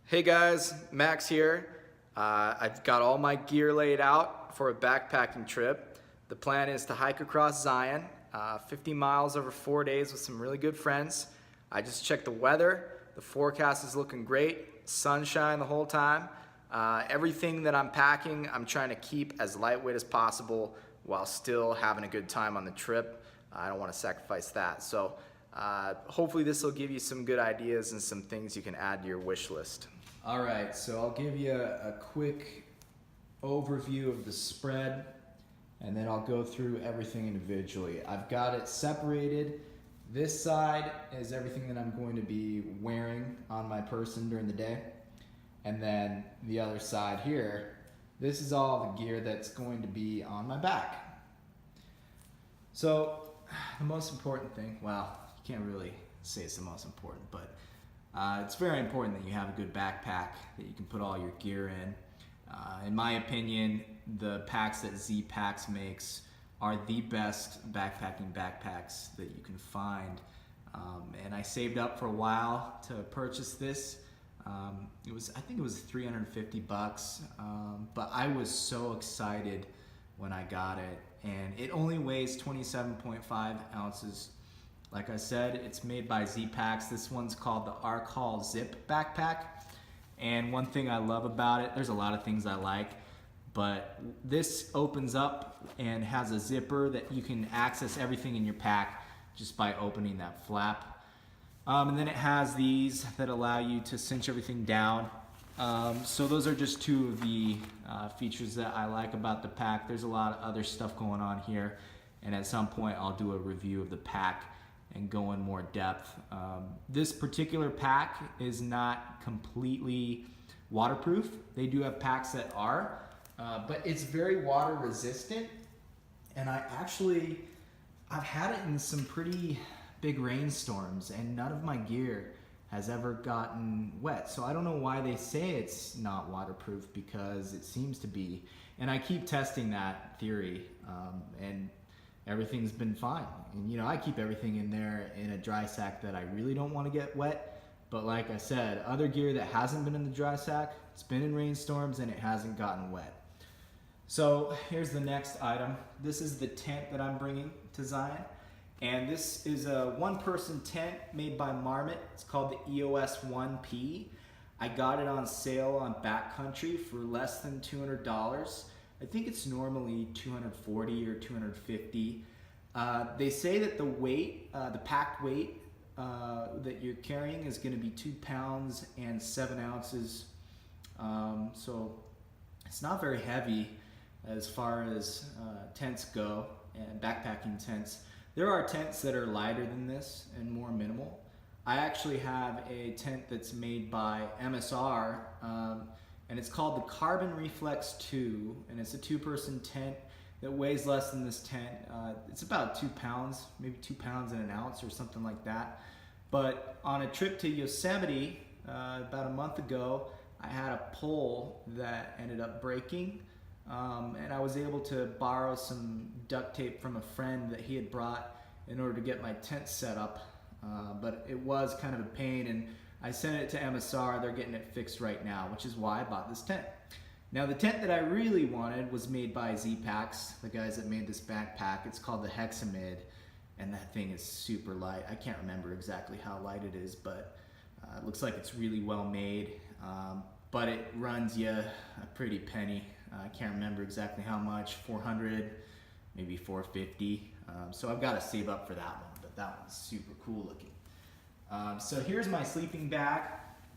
Hey guys, Max here. I've got all my gear laid out for a backpacking trip. The plan is to hike across Zion, 50 miles over 4 days with some really good friends. I just checked the weather. The forecast is looking great. Sunshine the whole time. Everything that I'm packing, I'm trying to keep as lightweight as possible while still having a good time on the trip. I don't want to sacrifice that. So hopefully this will give you some good ideas and some things you can add to your wish list. All right, so I'll give you a quick overview of the spread, and then I'll go through everything individually. I've got it separated. This side is everything that I'm going to be wearing on my person during the day. And then the other side here, this is all the gear that's going to be on my back. So the most important thing, well, you can't really say it's the most important, but it's very important that you have a good backpack that you can put all your gear in. In my opinion, the packs that Z-Packs makes are the best backpacking backpacks that you can find. And I saved up for a while to purchase this. I think it was 350 bucks, but I was so excited when I got it, and it only weighs 27.5 ounces. Like I said, it's made by Z-Packs. This one's called the Arcall Zip backpack. And one thing I love about it, there's a lot of things I like, but this opens up and has a zipper that you can access everything in your pack just by opening that flap. And then it has these that allow you to cinch everything down. So those are just two of the features that I like about the pack. There's a lot of other stuff going on here, and at some point I'll do a review of the pack and go in more depth. This particular pack is not completely waterproof. They do have packs that are, but it's very water resistant. And I've had it in some pretty big rainstorms, and none of my gear has ever gotten wet. So I don't know why they say it's not waterproof, because it seems to be. And I keep testing that theory, and everything's been fine. And you know, I keep everything in there in a dry sack that I really don't want to get wet. But like I said, other gear that hasn't been in the dry sack, it's been in rainstorms and it hasn't gotten wet. So here's the next item. This is the tent that I'm bringing to Zion. And this is a one-person tent made by Marmot. It's called the EOS 1P. I got it on sale on Backcountry for less than $200. I think it's normally $240 or $250. They say that the weight, the packed weight that you're carrying is going to be 2 pounds and 7 ounces. So it's not very heavy as far as tents go, and backpacking tents. There are tents that are lighter than this and more minimal. I actually have a tent that's made by MSR, and it's called the Carbon Reflex 2, and it's a 2-person tent that weighs less than this tent. It's about 2 pounds, maybe 2 pounds and an ounce or something like that. But on a trip to Yosemite about a month ago, I had a pole that ended up breaking, and I was able to borrow some duct tape from a friend that he had brought in order to get my tent set up. But it was kind of a pain, and I sent it to MSR. They're getting it fixed right now, which is why I bought this tent. Now, the tent that I really wanted was made by Z-Packs, the guys that made this backpack. It's called the Hexamid, and that thing is super light. I can't remember exactly how light it is, but it looks like it's really well made. But it runs you a pretty penny. I can't remember exactly how much, 400, maybe 450. So I've got to save up for that one, but that one's super cool looking. So here's my sleeping bag.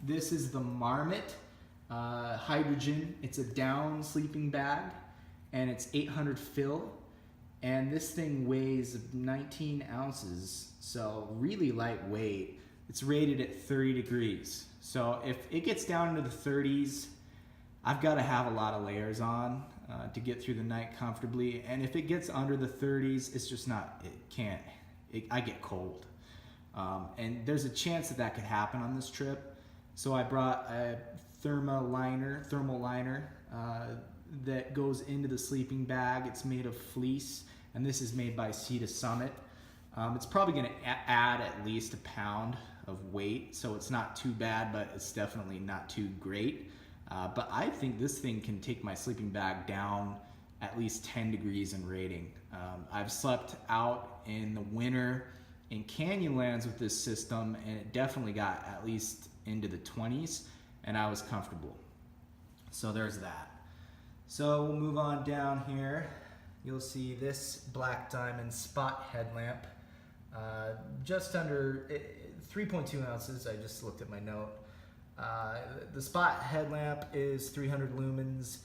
This is the Marmot Hydrogen. It's a down sleeping bag, and it's 800 fill, and this thing weighs 19 ounces, so really lightweight. It's rated at 30 degrees. So if it gets down into the 30s, I've got to have a lot of layers on to get through the night comfortably. And if it gets under the 30s, it's just not, I get cold. And there's a chance that that could happen on this trip. So I brought a thermal liner that goes into the sleeping bag. It's made of fleece, and this is made by Sea to Summit. It's probably going to add at least a pound of weight, so it's not too bad, but it's definitely not too great. But I think this thing can take my sleeping bag down at least 10 degrees in rating. I've slept out in the winter in Canyonlands with this system, and it definitely got at least into the 20s, and I was comfortable. So there's that. So we'll move on down here. You'll see this Black Diamond spot headlamp, just under 3.2 ounces. I just looked at my note. The spot headlamp is 300 lumens,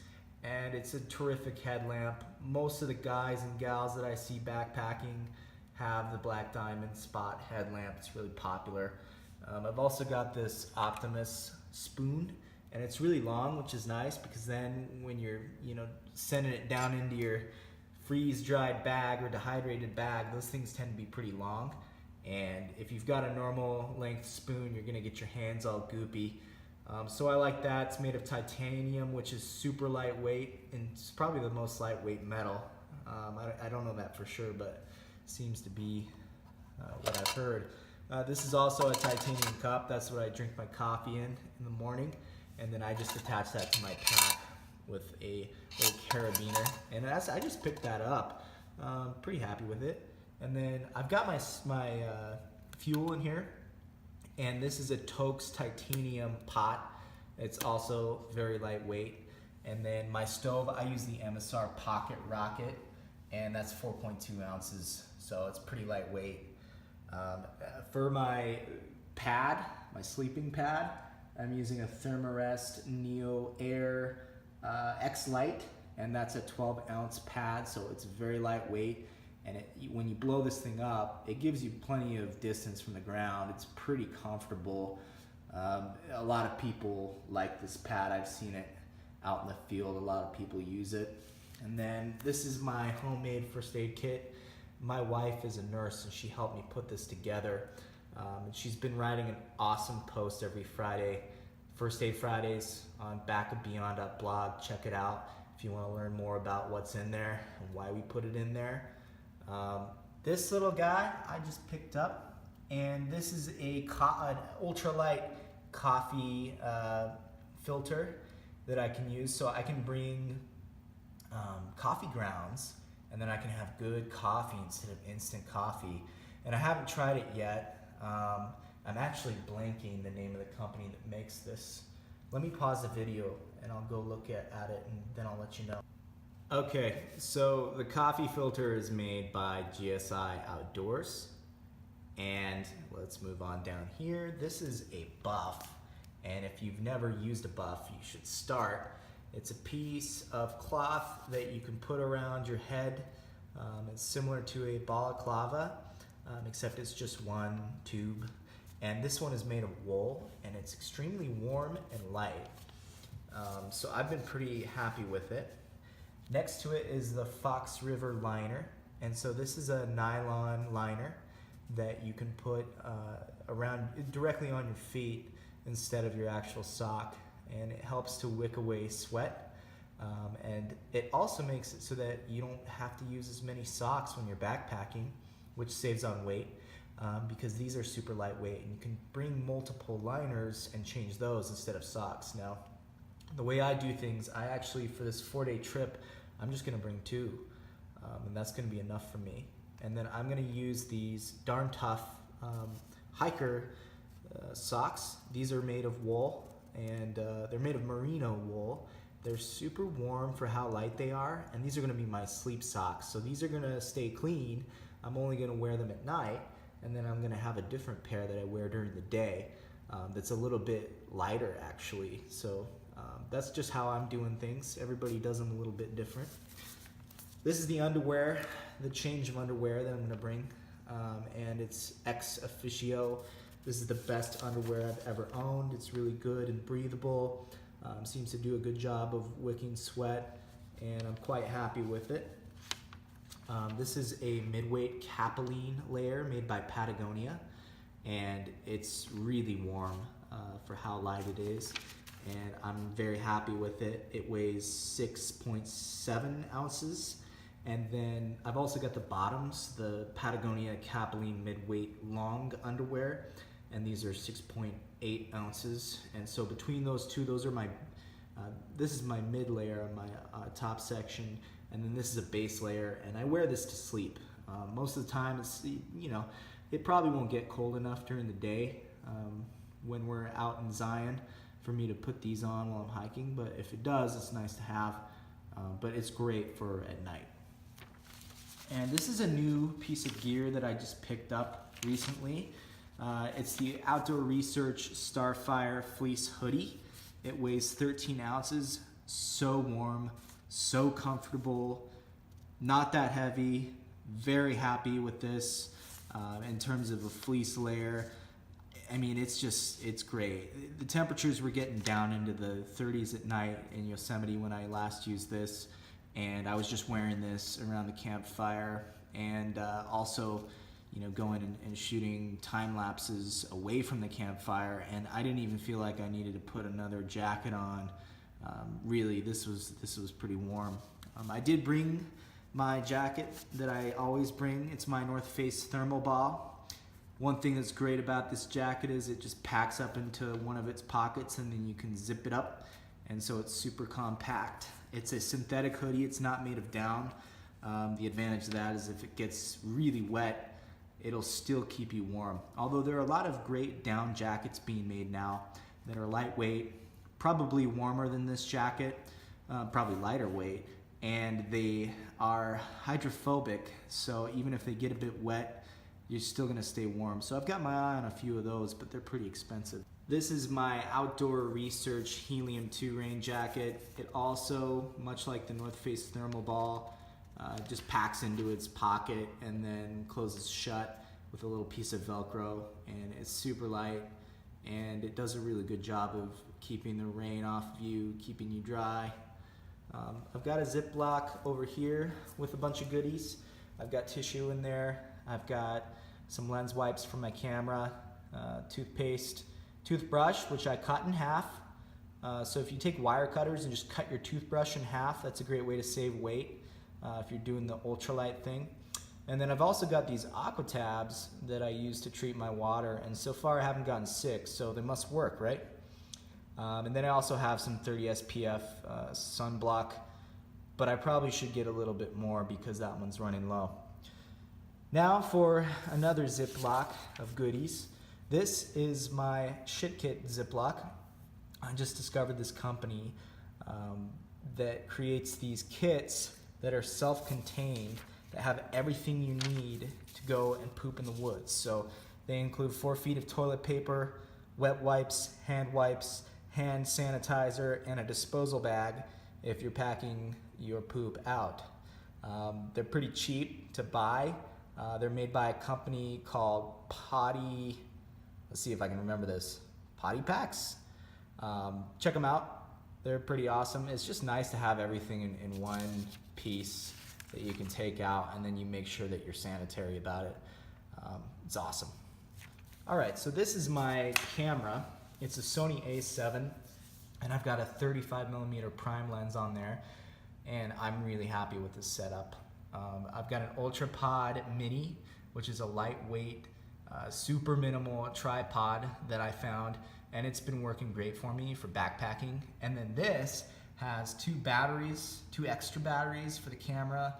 and it's a terrific headlamp. Most of the guys and gals that I see backpacking have the Black Diamond spot headlamp. It's really popular. I've also got this Optimus spoon, and it's really long, which is nice because then when you're sending it down into your freeze-dried bag or dehydrated bag, those things tend to be pretty long. And if you've got a normal length spoon, you're gonna get your hands all goopy. So I like that. It's made of titanium, which is super lightweight, and it's probably the most lightweight metal. I don't know that for sure, but seems to be what I've heard. This is also a titanium cup. That's what I drink my coffee in the morning, and then I just attach that to my pack with a little carabiner, and I just picked that up. Pretty happy with it. And then I've got my fuel in here, and this is a Toaks titanium pot. It's also very lightweight. And then my stove, I use the MSR Pocket Rocket, and that's 4.2 ounces, so it's pretty lightweight. For my pad, my sleeping pad, I'm using a Thermarest Neo Air X Lite, and that's a 12-ounce pad, so it's very lightweight. And when you blow this thing up, it gives you plenty of distance from the ground. It's pretty comfortable. A lot of people like this pad. I've seen it out in the field. A lot of people use it. And then this is my homemade first aid kit. My wife is a nurse, and she helped me put this together. And she's been writing an awesome post every Friday, First Aid Fridays, on backofbeyond.blog. Check it out if you want to learn more about what's in there and why we put it in there. This little guy I just picked up, and this is an ultralight coffee filter that I can use, so I can bring coffee grounds, and then I can have good coffee instead of instant coffee. And I haven't tried it yet. I'm actually blanking the name of the company that makes this. Let me pause the video and I'll go look at it, and then I'll let you know. Okay, so the coffee filter is made by GSI Outdoors, and let's move on down here. This is a buff, and if you've never used a buff, you should start. It's a piece of cloth that you can put around your head. It's similar to a balaclava, except it's just one tube. And this one is made of wool, and it's extremely warm and light. So I've been pretty happy with it. Next to it is the Fox River liner, and so this is a nylon liner that you can put around directly on your feet instead of your actual sock, and it helps to wick away sweat, and it also makes it so that you don't have to use as many socks when you're backpacking, which saves on weight, because these are super lightweight, and you can bring multiple liners and change those instead of socks. Now, the way I do things, I actually, for this 4-day trip, I'm just gonna bring 2, and that's gonna be enough for me. And then I'm gonna use these Darn Tough hiker socks. These are made of wool, and they're made of merino wool. They're super warm for how light they are, and these are gonna be my sleep socks. So these are gonna stay clean. I'm only gonna wear them at night, and then I'm gonna have a different pair that I wear during the day that's a little bit lighter actually. So that's just how I'm doing things. Everybody does them a little bit different. This is the underwear, the change of underwear that I'm gonna bring, and it's Ex Officio. This is the best underwear I've ever owned. It's really good and breathable. Seems to do a good job of wicking sweat, and I'm quite happy with it. This is a midweight Capilene layer made by Patagonia, and it's really warm for how light it is, and I'm very happy with it. It weighs 6.7 ounces. And then I've also got the bottoms, the Patagonia Capilene midweight long underwear. and these are 6.8 ounces. And so between those two, those are my, this is my mid layer on my top section, and then this is a base layer, and I wear this to sleep. Most of the time, it's, you know, it probably won't get cold enough during the day when we're out in Zion for me to put these on while I'm hiking, but if it does, it's nice to have, but it's great for at night. And this is a new piece of gear that I just picked up recently. It's the Outdoor Research Starfire Fleece Hoodie. It weighs 13 ounces, so warm, so comfortable, not that heavy. Very happy with this in terms of a fleece layer. I mean, it's great. The temperatures were getting down into the 30s at night in Yosemite when I last used this, and I was just wearing this around the campfire, and also, you know, going and shooting time lapses away from the campfire, and I didn't even feel like I needed to put another jacket on. Really, this was pretty warm. I did bring my jacket that I always bring. It's my North Face Thermal Ball. One thing that's great about this jacket is it just packs up into one of its pockets, and then you can zip it up, and so it's super compact. It's a synthetic hoodie. It's not made of down. The advantage of that is if it gets really wet, it'll still keep you warm. Although there are a lot of great down jackets being made now that are lightweight, probably warmer than this jacket, probably lighter weight, and they are hydrophobic, so even if they get a bit wet, you're still gonna stay warm. So I've got my eye on a few of those, but they're pretty expensive. This is my Outdoor Research Helium 2 rain jacket. It also, much like the North Face Thermal Ball, just packs into its pocket and then closes shut with a little piece of Velcro, and it's super light, and it does a really good job of keeping the rain off of you, keeping you dry. I've got a Ziploc over here with a bunch of goodies. I've got tissue in there. I've got some lens wipes for my camera, toothpaste, toothbrush, which I cut in half. So if you take wire cutters and just cut your toothbrush in half, that's a great way to save weight if you're doing the ultralight thing. And then I've also got these Aqua Tabs that I use to treat my water, and so far I haven't gotten sick, so they must work, right? And then I also have some 30 SPF sunblock, but I probably should get a little bit more because that one's running low. Now for another Ziploc of goodies. This is my Shit Kit Ziploc. I just discovered this company that creates these kits that are self-contained, that have everything you need to go and poop in the woods. So they include 4 feet of toilet paper, wet wipes, hand sanitizer, and a disposal bag if you're packing your poop out. They're pretty cheap to buy. They're made by a company called Potty, let's see if I can remember this, Potty Packs. Check them out. They're pretty awesome. It's just nice to have everything in one piece that you can take out, and then you make sure that you're sanitary about it. It's awesome. All right, so this is my camera. It's a Sony A7, and I've got a 35mm prime lens on there, and I'm really happy with this setup. I've got an UltraPod Mini, which is a lightweight, super minimal tripod that I found, and it's been working great for me for backpacking. And then this has 2 batteries, 2 extra batteries for the camera.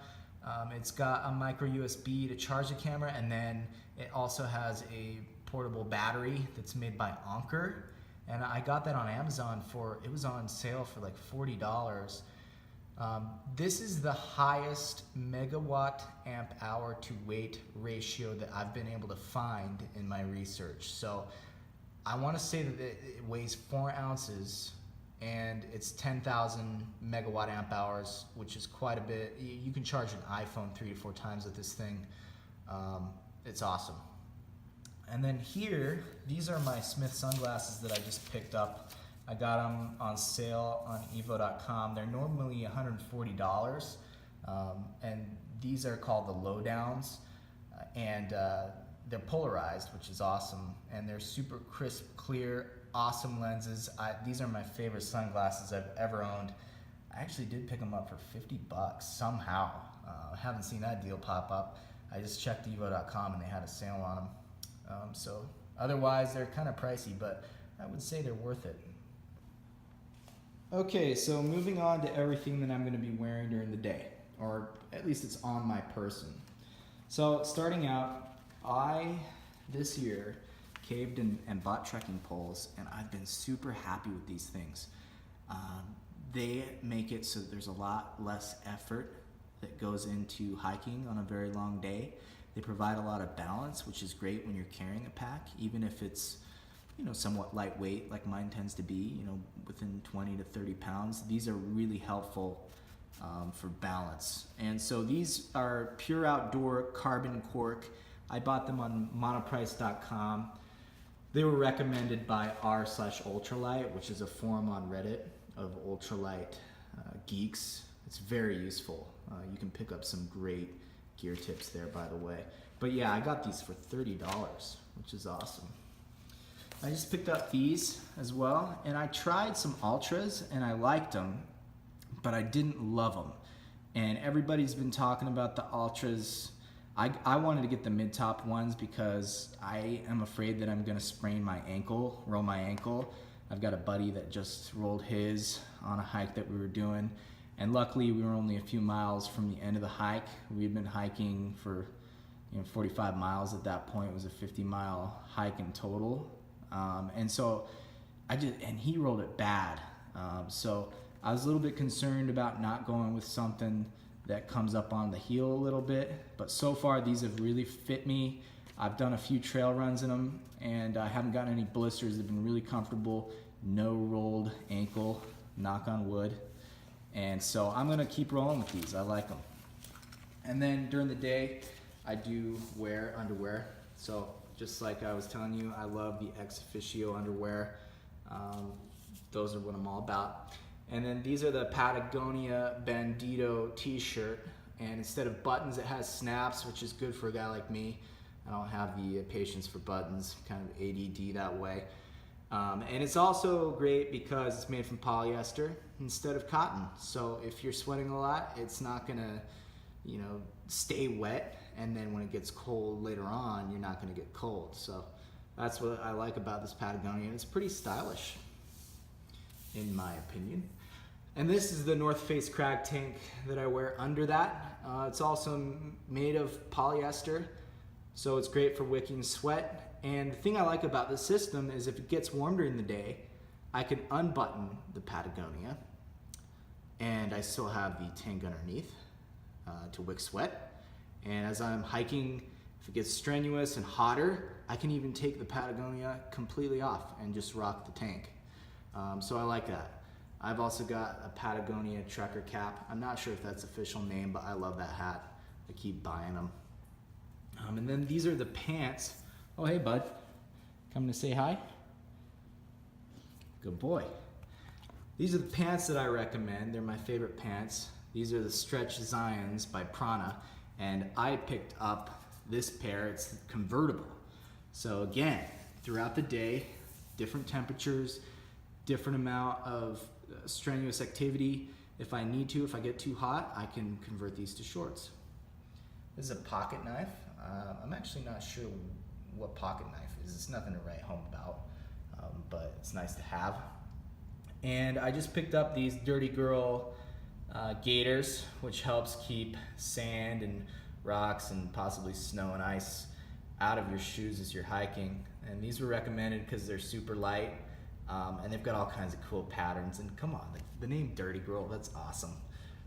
It's got a micro USB to charge the camera, and then it also has a portable battery that's made by Anker, and I got that on Amazon it was on sale for like $40. This is the highest megawatt amp hour to weight ratio that I've been able to find in my research. So I want to say that it weighs 4 ounces and it's 10,000 megawatt amp hours, which is quite a bit. You can charge an iPhone 3 to 4 times with this thing. It's awesome. And then here, these are my Smith sunglasses that I just picked up. I got them on sale on evo.com. They're normally $140, and these are called the Lowdowns, and they're polarized, which is awesome, and they're super crisp, clear, awesome lenses. These are my favorite sunglasses I've ever owned. I actually did pick them up for $50 somehow. I haven't seen that deal pop up. I just checked evo.com and they had a sale on them. So Otherwise, they're kind of pricey, but I would say they're worth it. Okay, so moving on to everything that I'm going to be wearing during the day, or at least it's on my person. So starting out, this year caved and bought trekking poles, and I've been super happy with these things. They make it so there's a lot less effort that goes into hiking on a very long day. They provide a lot of balance, which is great when you're carrying a pack, even if it's, you know, somewhat lightweight like mine tends to be, you know, within 20 to 30 pounds. These are really helpful for balance. And so these are Pure Outdoor carbon cork. I bought them on monoprice.com. They were recommended by r/ultralight, which is a forum on Reddit of ultralight geeks. It's very useful. You can pick up some great gear tips there, by the way. But yeah, I got these for $30, which is awesome. I just picked up these as well, and I tried some ultras and I liked them, but I didn't love them. And everybody's been talking about the ultras. I wanted to get the mid-top ones because I am afraid that I'm gonna sprain my ankle, roll my ankle. I've got a buddy that just rolled his on a hike that we were doing, and luckily we were only a few miles from the end of the hike. We'd been hiking for 45 miles at that point. It was a 50-mile hike in total. And so and he rolled it bad. So I was a little bit concerned about not going with something that comes up on the heel a little bit, but so far these have really fit me. I've done a few trail runs in them, and I haven't gotten any blisters. They've been really comfortable, no rolled ankle, knock on wood. And so I'm gonna keep rolling with these. I like them. And then during the day, I do wear underwear. So just like I was telling you, I love the Ex Officio underwear. Those are what I'm all about. And then these are the Patagonia Bandito t-shirt. And instead of buttons, it has snaps, which is good for a guy like me. I don't have the patience for buttons, kind of ADD that way. And it's also great because it's made from polyester instead of cotton. So if you're sweating a lot, it's not gonna, stay wet. And then when it gets cold later on, you're not gonna get cold. So that's what I like about this Patagonia. It's pretty stylish, in my opinion. And this is the North Face Crag tank that I wear under that. It's also made of polyester, so it's great for wicking sweat. And the thing I like about this system is if it gets warm during the day, I can unbutton the Patagonia, and I still have the tank underneath to wick sweat. And as I'm hiking, if it gets strenuous and hotter, I can even take the Patagonia completely off and just rock the tank. So I like that. I've also got a Patagonia trucker cap. I'm not sure if that's official name, but I love that hat. I keep buying them. And then these are the pants. Oh, hey, bud. Coming to say hi? Good boy. These are the pants that I recommend. They're my favorite pants. These are the Stretch Zions by Prana. And I picked up this pair. It's convertible. So again, throughout the day, different temperatures, different amount of strenuous activity. If I need to, if I get too hot, I can convert these to shorts. This is a pocket knife. I'm actually not sure what pocket knife is. It's nothing to write home about, but it's nice to have. And I just picked up these Dirty Girl gaiters, which helps keep sand and rocks and possibly snow and ice out of your shoes as you're hiking. And these were recommended because they're super light. And they've got all kinds of cool patterns, and come on, the name Dirty Girl, that's awesome.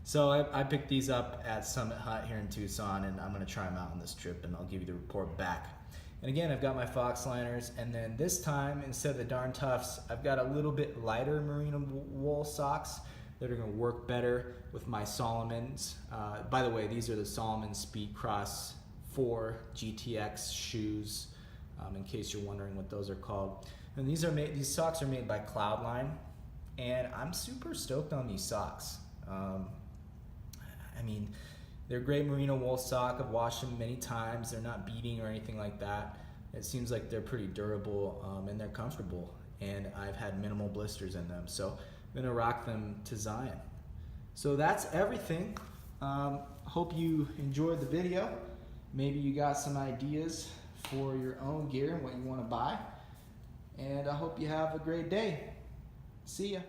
So I picked these up at Summit Hut here in Tucson, and I'm gonna try them out on this trip, and I'll give you the report back. And again, I've got my Fox liners, and then this time, instead of the Darn Toughs, I've got a little bit lighter merino wool socks that are gonna work better with my Salomons. By the way, these are the Salomon Speedcross 4 GTX shoes, in case you're wondering what those are called. And these socks are made by Cloudline, and I'm super stoked on these socks. They're a great merino wool sock. I've washed them many times. They're not beading or anything like that. It seems like they're pretty durable, and they're comfortable, and I've had minimal blisters in them. So I'm gonna rock them to Zion. So that's everything. Hope you enjoyed the video. Maybe you got some ideas for your own gear and what you want to buy. And I hope you have a great day. See ya.